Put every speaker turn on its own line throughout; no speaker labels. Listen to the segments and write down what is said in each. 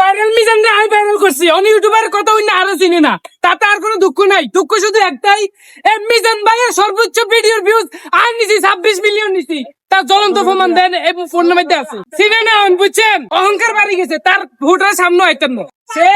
Viral Mizan রে আমি viral করছি, অনেক ইউটিউবার কথা হইনা আরো চিনি না, তাতে আর কোনো দুঃখ নাই। দুঃখ শুধু একটাই, মিজান ভাইয়ের সর্বোচ্চ ভিডিওর ভিউজ আর নিছি 26 মিলিয়ন নিছি। তার জ্বলন্ত প্রমাণ দেন এবং ফোন নাম্বার আছে, চিনে না বুঝছেন? অহংকার বাড়ি গেছে, তার ভোটার সামনে আইতেন না। সে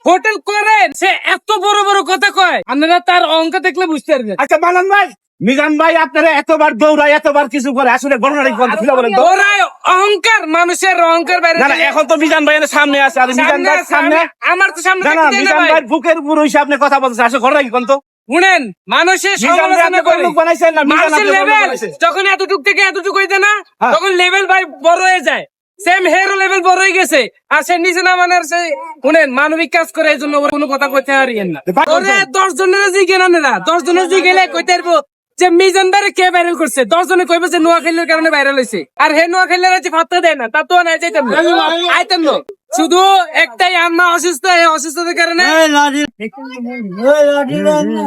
হোটেল করে, সে এত বড় বড় কথা কয়, আপনারা তার অহংকার দেখলে বুঝতে পারবেন।
আচ্ছা মানান ভাই, মিজান ভাই আপনারা এতবার দৌড়ায় এতবার কিছু করে, আসলে ঘটনাটা কি বলেন, খুলে বলেন তো।
ওরাই অহংকার, মানুষের অহংকার বাইরে।
না না, এখন তো মিজান ভাই সামনে আছে, আর মিজান ভাই সামনে,
আমার তো সামনে
না না, মিজান ভাই বুকের উপর হইছে আপনি কথা বলতেছে, আসলে ঘটনা কি কোন তো?
শুনেন, মানুষের
মিজান ভাই আপনি কোন লোক বানাইছেন না, মিজান
মানুষের
আপনি কোন লোক
লেভেল
বানাইছেন?
যখন এতটুক থেকে এতটুকু হইতে না,
হ্যাঁ।
তখন লেভেল ভাই বড় হয়ে যায়। সেম হেরো লেভেল বড় হয়ে গেছে, আর সে নিচে না মানে সে শুনেন মানবিক কাজ করে, এই জন্য ওর কোনো কথা কইতে হারিয়েন না। ওরে 10 জনের জিগে না 10 জনের জিগে গেলে কইতে পারবো যে মিজান ভাইরে কে ভাইরাল করছে। 10 জনে কইবে যে নোয়াখালীর কারণে ভাইরাল হয়েছে, আর হে নোয়াখালীর আছে ভাত্তা দেয় না, তা তো না যাইতাম না, আইতাম না। শুধু একটাই, আম্মা অসুস্থ, এই অসুস্থতার কারণে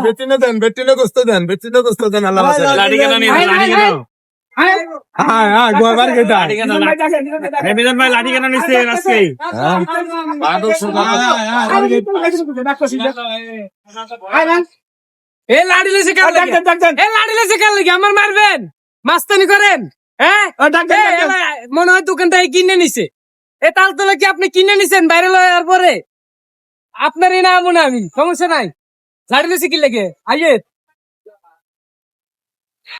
বেটিনে দেন, বেটিনে গোস্ত দেন, বেটিনে গোস্ত দেন। আল্লাহ বাঁচায়। লাঠি কেন নিয়ে লাঠি কেন? হ্যাঁ হ্যাঁ, গোয়াবার কেটা? মিজান ভাই লাঠি কেন নিচ্ছেন আজকে?
এ লাড়ি লেছে কাল লাগে, এ লাড়ি লেছে কাল লাগে, আমার মারবেন, মাস্তানি করেন, হ্যাঁ? মনে হয় দোকান থেকে কিনে নিছে। এ তালতলা কি আপনি কিনে নিছেন ভাইরাল হওয়ার পরে? আপনারই না এমন, আমি সমস্যা নাই। লাড়ি লেছে কি লাগে আইয়ে